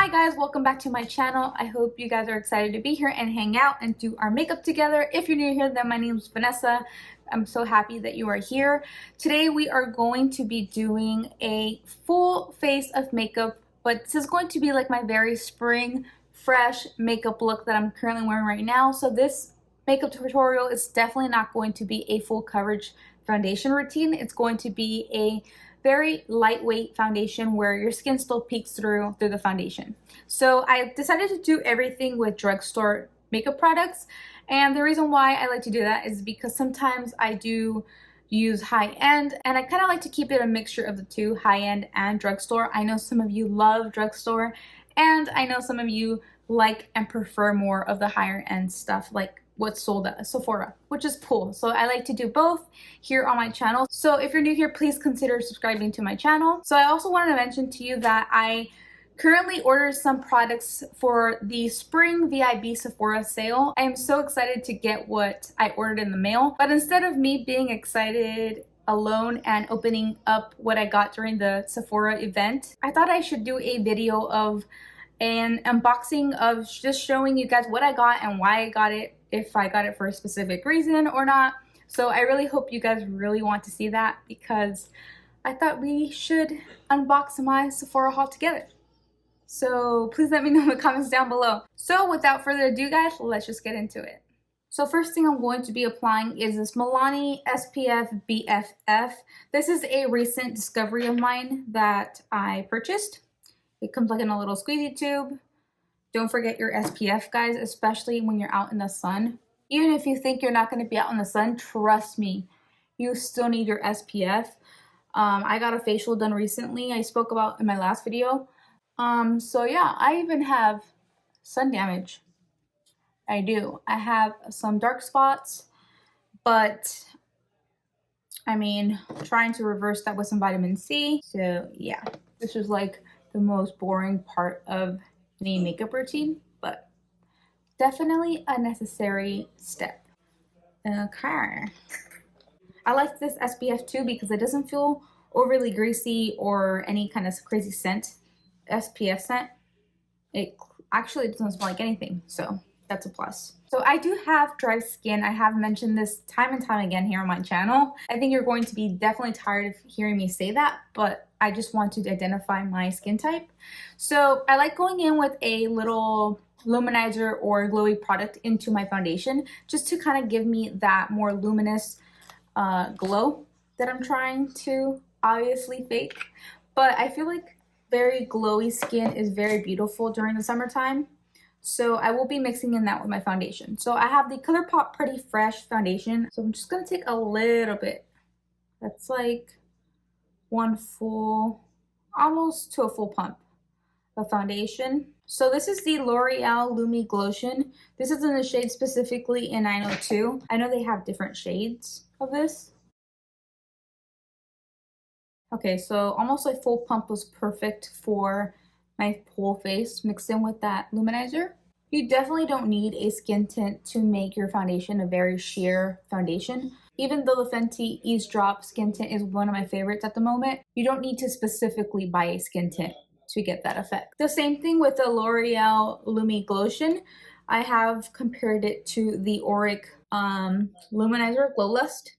Hi guys, welcome back to my channel. I hope you guys are excited to be here and hang out and do our makeup together. If you're new here, then my name is Vanessa. I'm so happy that you are here. Today we are going to be doing a full face of makeup, but this is going to be like my very spring fresh makeup look that I'm currently wearing right now. So this makeup tutorial is definitely not going to be a full coverage foundation routine. It's going to be a very lightweight foundation where your skin still peeks through the foundation. So I decided to do everything with drugstore makeup products, and the reason why I like to do that is because sometimes I do use high-end, and I kind of like to keep it a mixture of the two, high-end and drugstore. I know some of you love drugstore, and I know some of you like and prefer more of the higher end stuff, like what's sold at Sephora, which is cool. So I like to do both here on my channel. So if you're new here, please consider subscribing to my channel. So I also wanted to mention to you that I currently ordered some products for the spring VIB Sephora sale. I am so excited to get what I ordered in the mail, but instead of me being excited alone and opening up what I got during the Sephora event, I thought I should do a video of an unboxing of just showing you guys what I got and why I got it, if I got it for a specific reason or not. So I really hope you guys really want to see that, because I thought we should unbox my Sephora haul together. So please let me know in the comments down below. So without further ado guys, let's just get into it. So first thing I'm going to be applying is this Milani SPF BFF. This is a recent discovery of mine that I purchased. It comes like in a little squeezy tube. Don't forget your SPF, guys, especially when you're out in the sun. Even if you think you're not going to be out in the sun, trust me, you still need your SPF. I got a facial done recently, I spoke about in my last video. So yeah, I even have sun damage. I do. I have some dark spots, but I mean, trying to reverse that with some vitamin C. So yeah, this was like the most boring part of any makeup routine, but definitely a necessary step. Okay. I like this SPF too because it doesn't feel overly greasy or any kind of crazy scent. SPF scent. It actually doesn't smell like anything, so that's a plus. So I do have dry skin. I have mentioned this time and time again here on my channel. I think you're going to be definitely tired of hearing me say that, but I just want to identify my skin type. So I like going in with a little luminizer or glowy product into my foundation just to kind of give me that more luminous glow that I'm trying to obviously fake. But I feel like very glowy skin is very beautiful during the summertime. So I will be mixing in that with my foundation. So I have the Colourpop Pretty Fresh foundation. So I'm just going to take a little bit. That's like one full, almost to a full pump of foundation. So this is the L'Oreal Lumi Glotion. This is in the shade specifically in 902. I know they have different shades of this. Okay, so almost like full pump was perfect for my whole face mixed in with that luminizer. You definitely don't need a skin tint to make your foundation a very sheer foundation. Even though the Fenty Ease Drop skin tint is one of my favorites at the moment, you don't need to specifically buy a skin tint to get that effect. The same thing with the L'Oreal Lumi Glotion. I have compared it to the Auric Luminizer Glow Lust.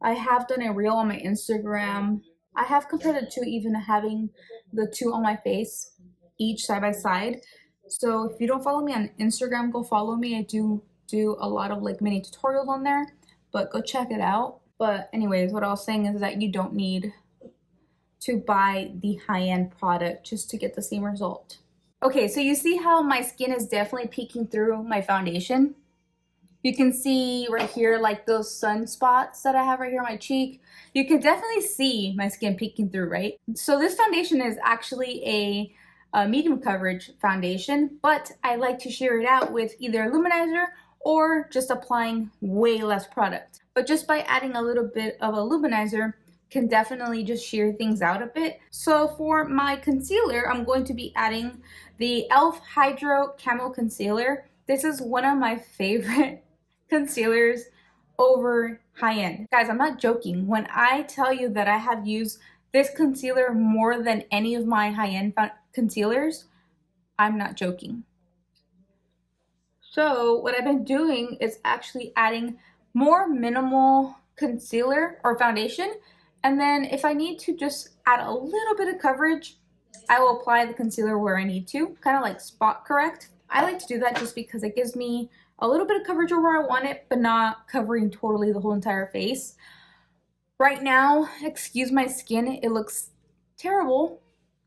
I have done a reel on my Instagram. I have compared it to even having the two on my face, each side by side. So if you don't follow me on Instagram, go follow me. I do a lot of like mini tutorials on there, but go check it out. But anyways, what I was saying is that you don't need to buy the high-end product just to get the same result. Okay, so you see how my skin is definitely peeking through my foundation? You can see right here, like those sunspots that I have right here on my cheek. You can definitely see my skin peeking through, right? So this foundation is actually a medium coverage foundation, but I like to sheer it out with either a luminizer or just applying way less product. But just by adding a little bit of a luminizer can definitely just sheer things out a bit. So for my concealer, I'm going to be adding the e.l.f. Hydro Camo Concealer. This is one of my favorite concealers over high-end. Guys, I'm not joking when I tell you that I have used this concealer more than any of my high-end concealers. I'm not joking. So what I've been doing is actually adding more minimal concealer or foundation, and then if I need to just add a little bit of coverage, I will apply the concealer where I need to, kind of like spot correct. I like to do that just because it gives me a little bit of coverage where I want it, but not covering totally the whole entire face. Right now, excuse my skin, it looks terrible.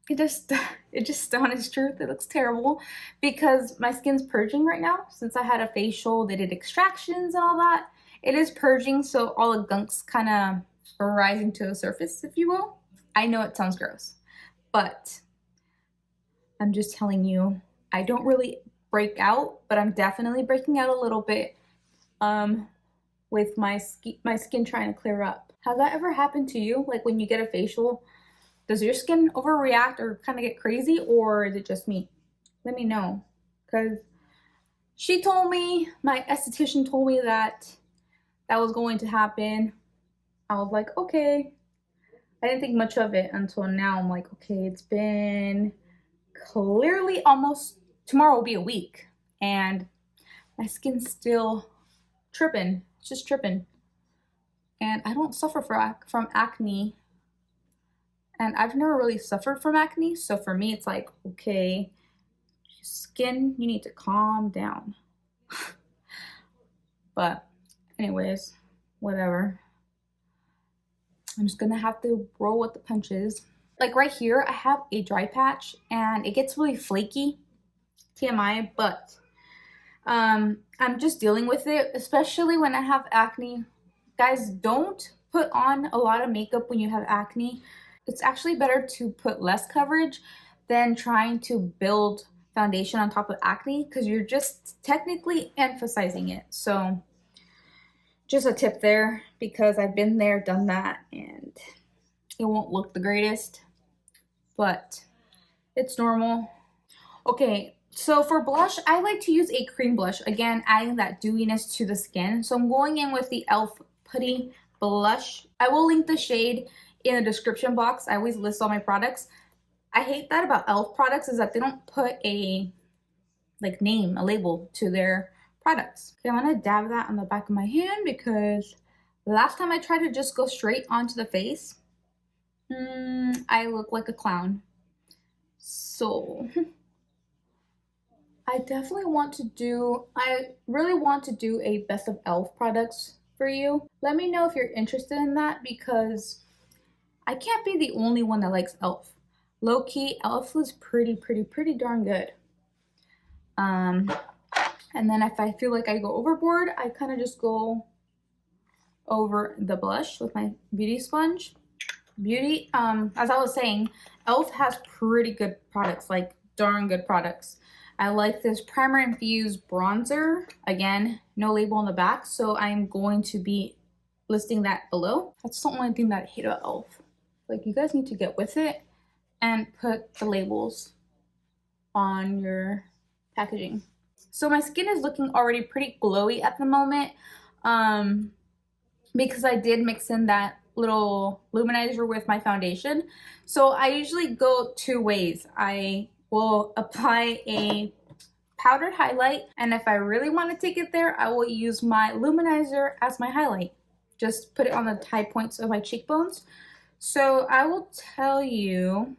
It just honest truth, it looks terrible because my skin's purging right now. Since I had a facial, they did extractions and all that. It is purging, so all the gunk's kind of rising to the surface, if you will. I know it sounds gross, but I'm just telling you, I don't really break out, but I'm definitely breaking out a little bit with my skin trying to clear up. Has that ever happened to you? Like when you get a facial, does your skin overreact or kind of get crazy, or is it just me? Let me know, because she told me, my esthetician told me that that was going to happen. I was like, okay. I didn't think much of it until now. I'm like, okay, it's been clearly almost, tomorrow will be a week, and my skin's still tripping. It's just tripping. And I don't suffer from acne. And I've never really suffered from acne, so for me it's like, okay, skin, you need to calm down. But anyways, whatever. I'm just gonna have to roll with the punches. Like right here, I have a dry patch and it gets really flaky, TMI, but I'm just dealing with it, especially when I have acne. Guys, don't put on a lot of makeup when you have acne. It's actually better to put less coverage than trying to build foundation on top of acne, because you're just technically emphasizing it. So just a tip there, because I've been there, done that, and it won't look the greatest, but it's normal. Okay, so for blush, I like to use a cream blush, again adding that dewiness to the skin. So I'm going in with the e.l.f. Putty blush. I will link the shade in the description box. I always list all my products. I hate that about e.l.f. products, is that they don't put a like name, a label to their products. Okay, I'm gonna dab that on the back of my hand because last time I tried to just go straight onto the face, I look like a clown. So I definitely want to do, I really want to do a best of e.l.f. products for you. Let me know if you're interested in that, because I can't be the only one that likes e.l.f. Low-key, e.l.f. is pretty darn good. And then if I feel like I go overboard, I kind of just go over the blush with my beauty sponge. As I was saying, e.l.f. has pretty good products, like darn good products. I like this primer infused bronzer. Again, no label on the back, so I'm going to be listing that below. That's the only thing that I hate about e.l.f. Like, you guys need to get with it and put the labels on your packaging. So my skin is looking already pretty glowy at the moment, because I did mix in that little luminizer with my foundation. So I usually go two ways. I will apply a powdered highlight, and if I really want to take it there, I will use my luminizer as my highlight. Just put it on the high points of my cheekbones. So I will tell you,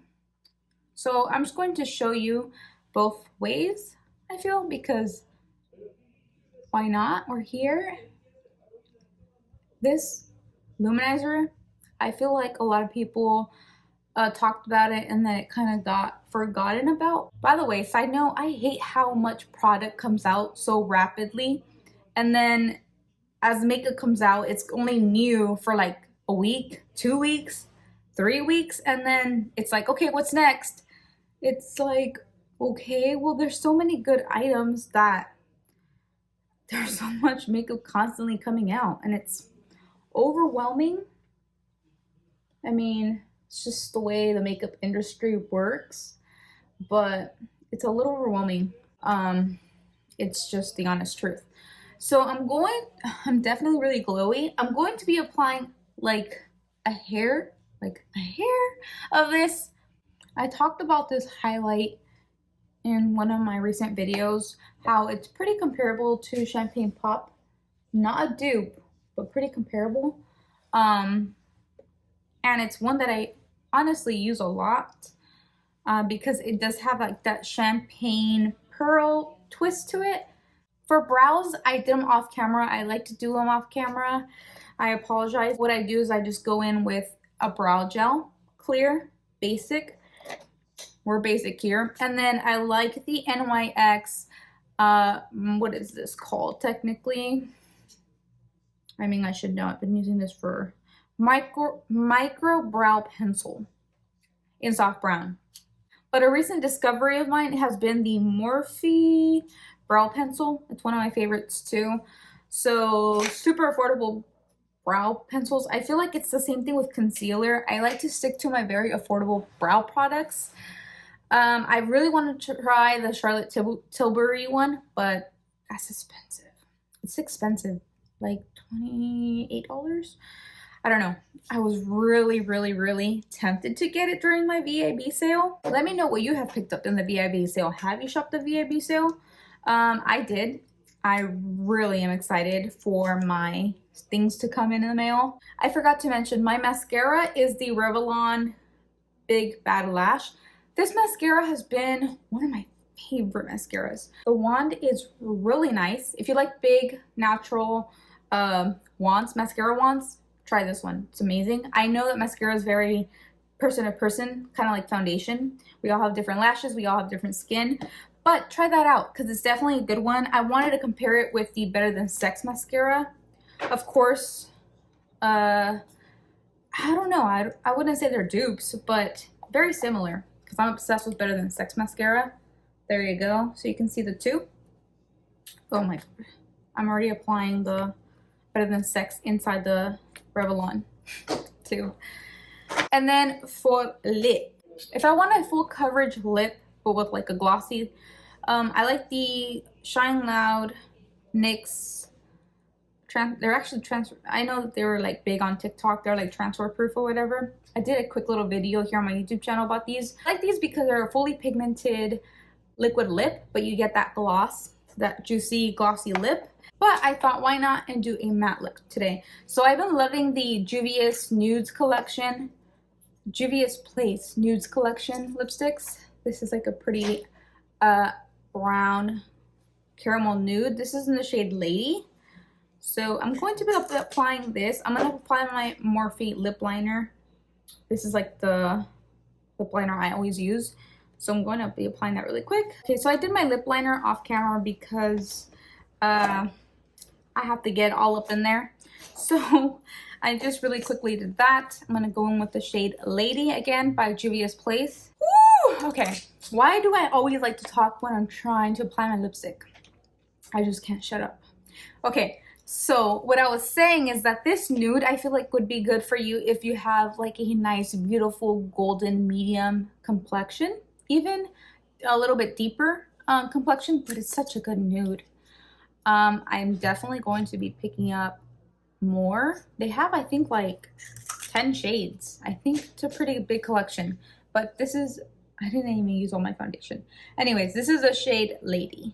so I'm just going to show you both ways, I feel, because why not? We're here. This luminizer, I feel like a lot of people talked about it and then it kind of got forgotten about. By the way, side note, I hate how much product comes out so rapidly, and then as makeup comes out, it's only new for like a week, 2 weeks, 3 weeks, and then it's like, okay, what's next? It's like, okay, well, there's so many good items that there's so much makeup constantly coming out, and it's overwhelming. I mean, it's just the way the makeup industry works, but it's a little overwhelming. It's just the honest truth. So I'm definitely really glowy. I'm going to be applying like a hair like a hair of this. I talked about this highlight in one of my recent videos, how it's pretty comparable to Champagne Pop. Not a dupe, but pretty comparable. And it's one that I honestly use a lot because it does have like that champagne pearl twist to it. For brows, I did them off camera. I like to do them off camera. I apologize. What I do is I just go in with a brow gel, clear, basic. We're basic here. And then I like the NYX, what is this called technically? I mean, I should know. I've been using this for micro brow pencil in soft brown. But a recent discovery of mine has been the Morphe brow pencil. It's one of my favorites too. So super affordable brow pencils. I feel like it's the same thing with concealer. I like to stick to my very affordable brow products. I really wanted to try the Charlotte Tilbury one, but that's expensive. It's expensive, like $28. I don't know. I was really tempted to get it during my VIB sale. Let me know what you have picked up in the VIB sale. Have you shopped the VIB sale? I did. I really am excited for my things to come in the mail. I forgot to mention my mascara is the Revlon Big Bad Lash. This mascara has been one of my favorite mascaras. The wand is really nice. If you like big, natural wands, mascara wands, try this one. It's amazing. I know that mascara is very person to person, kind of like foundation. We all have different lashes. We all have different skin. But try that out because it's definitely a good one. I wanted to compare it with the Better Than Sex mascara. Of course, I don't know. I wouldn't say they're dupes, but very similar. Because I'm obsessed with Better Than Sex mascara. There you go. So you can see the two. Oh my god. I'm already applying the Better Than Sex inside the Revlon too. And then for lip. If I want a full coverage lip, but with like a glossy, I like the Shine Loud NYX. They're actually transfer. I know that they were like big on TikTok. They're like transfer proof or whatever. I did a quick little video here on my YouTube channel about these. I like these because they're a fully pigmented liquid lip, but you get that gloss, that juicy glossy lip. But I thought, why not and do a matte lip today? So I've been loving the Juvias Nudes collection, Juvias Place Nudes collection lipsticks. This is like a pretty brown caramel nude. This is in the shade Lady. So I'm going to be applying this. I'm going to apply my Morphe lip liner. This is like the lip liner I always use. So I'm going to be applying that really quick. Okay, so I did my lip liner off camera because I have to get all up in there. So I just really quickly did that. I'm going to go in with the shade Lady again by Juvia's Place. Woo! Okay, why do I always like to talk when I'm trying to apply my lipstick? I just can't shut up. Okay. So what I was saying is that this nude I feel like would be good for you if you have like a nice, beautiful, golden medium complexion, even a little bit deeper complexion, but it's such a good nude. I'm definitely going to be picking up more. They have, I think, like 10 shades. I think it's a pretty big collection, but this is, I didn't even use all my foundation. Anyways, this is a shade Lady.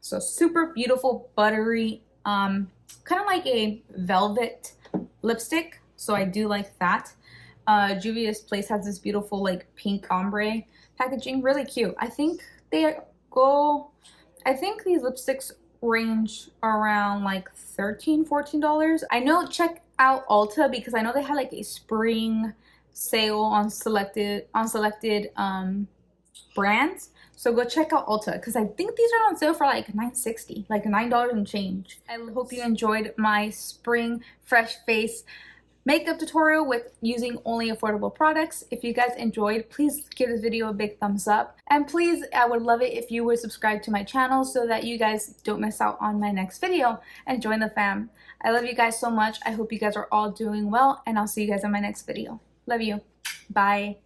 So super beautiful, buttery, kind of like a velvet lipstick, so I do like that. Juvia's Place has this beautiful like pink ombre packaging, really cute. I think these lipsticks range around like $13–14. I know, check out Ulta because I know they had like a spring sale on selected brands. So go check out Ulta because I think these are on sale for like $9.60, like $9 and change. I hope you enjoyed my spring fresh face makeup tutorial with using only affordable products. If you guys enjoyed, please give this video a big thumbs up. And please, I would love it if you would subscribe to my channel so that you guys don't miss out on my next video and join the fam. I love you guys so much. I hope you guys are all doing well, and I'll see you guys in my next video. Love you. Bye.